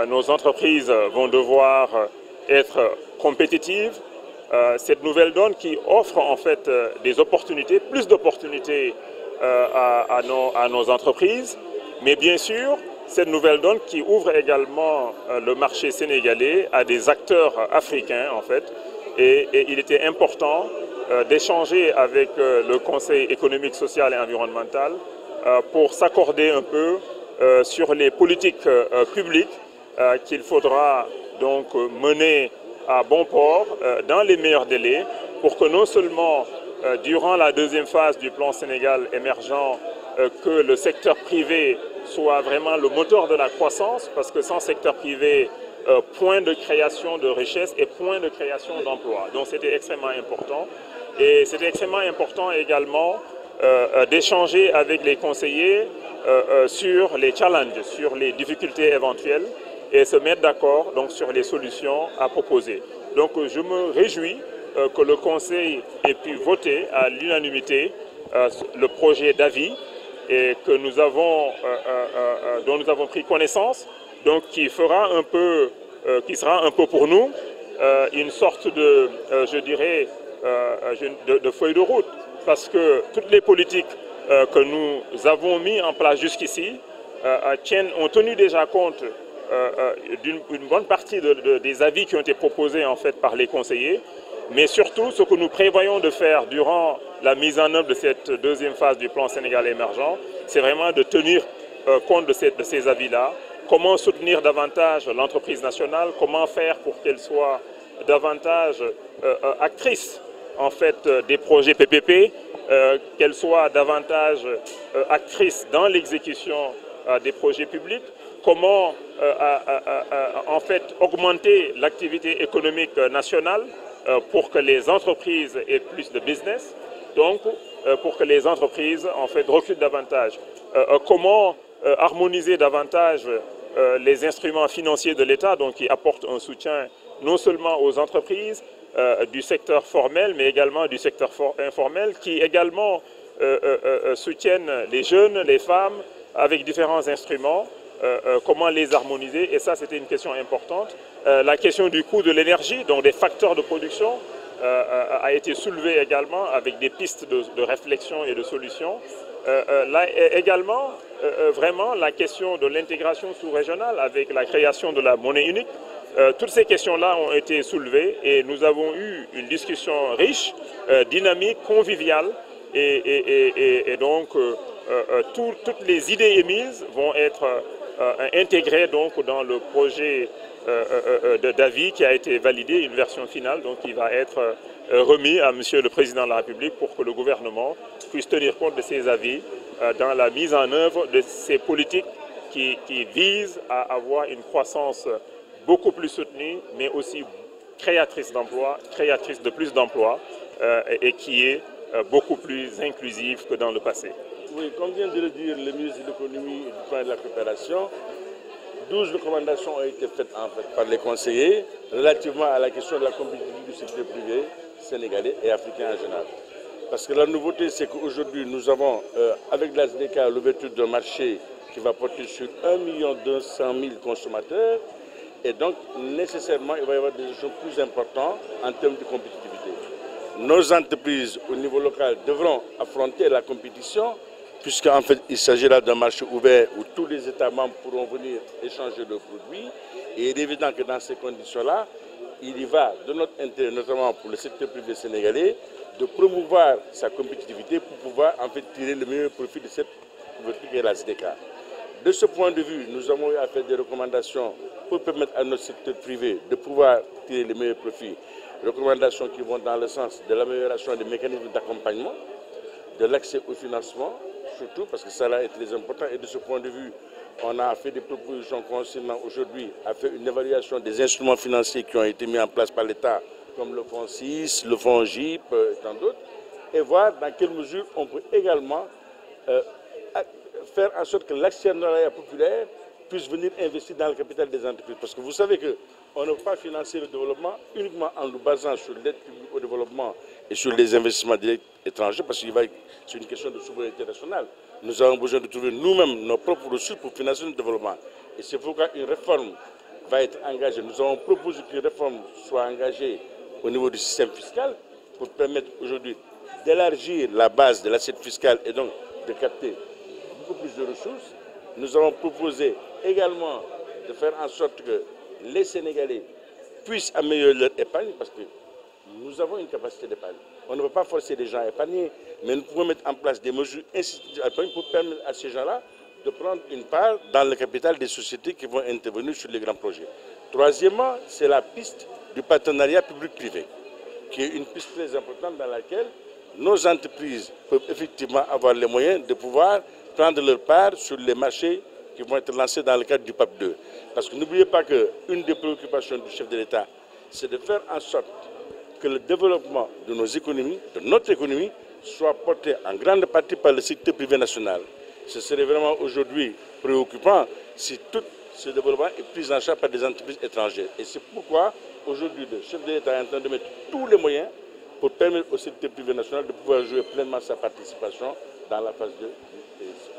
nos entreprises vont devoir être compétitives. Cette nouvelle donne qui offre en fait des opportunités, plus d'opportunités à nos entreprises, mais bien sûr, cette nouvelle donne qui ouvre également le marché sénégalais à des acteurs africains en fait. Et il était important d'échanger avec le Conseil économique, social et environnemental pour s'accorder un peu sur les politiques publiques qu'il faudra donc mener à bon port dans les meilleurs délais pour que non seulement durant la deuxième phase du plan Sénégal émergent, que le secteur privé soit vraiment le moteur de la croissance, parce que sans secteur privé, point de création de richesse et point de création d'emplois. Donc c'était extrêmement important. Et c'était extrêmement important également d'échanger avec les conseillers sur les challenges, sur les difficultés éventuelles et se mettre d'accord donc sur les solutions à proposer. Donc je me réjouis que le Conseil ait pu voter à l'unanimité le projet d'avis et que nous avons, dont nous avons pris connaissance, donc qui fera un peu, qui sera un peu pour nous une sorte de, je dirais, de feuille de route, parce que toutes les politiques que nous avons mis en place jusqu'ici ont tenu déjà compte d'une bonne partie des avis qui ont été proposés en fait par les conseillers, mais surtout ce que nous prévoyons de faire durant la mise en œuvre de cette deuxième phase du plan Sénégal émergent, c'est vraiment de tenir compte de ces avis-là, comment soutenir davantage l'entreprise nationale, comment faire pour qu'elle soit davantage actrice en fait des projets PPP, qu'elle soit davantage actrice dans l'exécution des projets publics, comment en fait augmenter l'activité économique nationale pour que les entreprises aient plus de business, donc pour que les entreprises en fait recrutent davantage. Comment harmoniser davantage les instruments financiers de l'État, donc qui apportent un soutien non seulement aux entreprises du secteur formel, mais également du secteur informel, qui également soutiennent les jeunes, les femmes, avec différents instruments. Comment les harmoniser, et ça c'était une question importante. La question du coût de l'énergie, donc des facteurs de production, a été soulevée également avec des pistes de réflexion et de solutions. Là également, vraiment la question de l'intégration sous-régionale avec la création de la monnaie unique. Toutes ces questions-là ont été soulevées et nous avons eu une discussion riche, dynamique, conviviale et donc toutes les idées émises vont être intégrées donc dans le projet d'avis qui a été validé, une version finale donc qui va être remis à Monsieur le Président de la République pour que le gouvernement puisse tenir compte de ces avis dans la mise en œuvre de ces politiques qui visent à avoir une croissance beaucoup plus soutenue, mais aussi créatrice d'emplois, créatrice de plus d'emplois et qui est beaucoup plus inclusive que dans le passé. Oui, comme vient de le dire le ministre de l'économie et du plan de la coopération, 12 recommandations ont été faites en fait par les conseillers relativement à la question de la compétitivité du secteur privé sénégalais et africain en général. Parce que la nouveauté, c'est qu'aujourd'hui, nous avons, avec la SDK, l'ouverture d'un marché qui va porter sur 1 200 000 consommateurs. Et donc, nécessairement, il va y avoir des choses plus importantes en termes de compétitivité. Nos entreprises au niveau local devront affronter la compétition, puisqu'en fait, il s'agit là d'un marché ouvert où tous les États membres pourront venir échanger leurs produits. Et il est évident que dans ces conditions-là, il y va de notre intérêt, notamment pour le secteur privé sénégalais, de promouvoir sa compétitivité pour pouvoir en fait tirer le meilleur profit de cette ouverture qui est la SDK. De ce point de vue, nous avons eu à faire des recommandations pour permettre à notre secteur privé de pouvoir tirer les meilleurs profits. Recommandations qui vont dans le sens de l'amélioration des mécanismes d'accompagnement, de l'accès au financement, surtout parce que cela est très important. Et de ce point de vue, on a fait des propositions concernant aujourd'hui à faire une évaluation des instruments financiers qui ont été mis en place par l'État, comme le fonds 6, le fonds GIP et tant d'autres, et voir dans quelle mesure on peut également faire en sorte que l'actionnariat populaire puisse venir investir dans le capital des entreprises. Parce que vous savez qu'on ne peut pas financer le développement uniquement en nous basant sur l'aide publique au développement et sur les investissements directs étrangers, parce que c'est une question de souveraineté nationale. Nous avons besoin de trouver nous-mêmes nos propres ressources pour financer le développement. Et c'est pourquoi une réforme va être engagée. Nous avons proposé qu'une réforme soit engagée au niveau du système fiscal pour permettre aujourd'hui d'élargir la base de l'assiette fiscale et donc de capter beaucoup plus de ressources. Nous avons proposé également de faire en sorte que les Sénégalais puissent améliorer leur épargne parce que nous avons une capacité d'épargne. On ne peut pas forcer les gens à épargner, mais nous pouvons mettre en place des mesures incitatives pour permettre à ces gens-là de prendre une part dans le capital des sociétés qui vont intervenir sur les grands projets. Troisièmement, c'est la piste du partenariat public-privé, qui est une piste très importante dans laquelle nos entreprises peuvent effectivement avoir les moyens de pouvoir prendre leur part sur les marchés qui vont être lancés dans le cadre du PAP 2. Parce que n'oubliez pas qu'une des préoccupations du chef de l'État, c'est de faire en sorte que le développement de nos économies, de notre économie, soit porté en grande partie par le secteur privé national. Ce serait vraiment aujourd'hui préoccupant si tout ce développement est pris en charge par des entreprises étrangères. Et c'est pourquoi aujourd'hui le chef de l'État est en train de mettre tous les moyens pour permettre au secteur privé national de pouvoir jouer pleinement sa participation dans la phase 2 du PSE.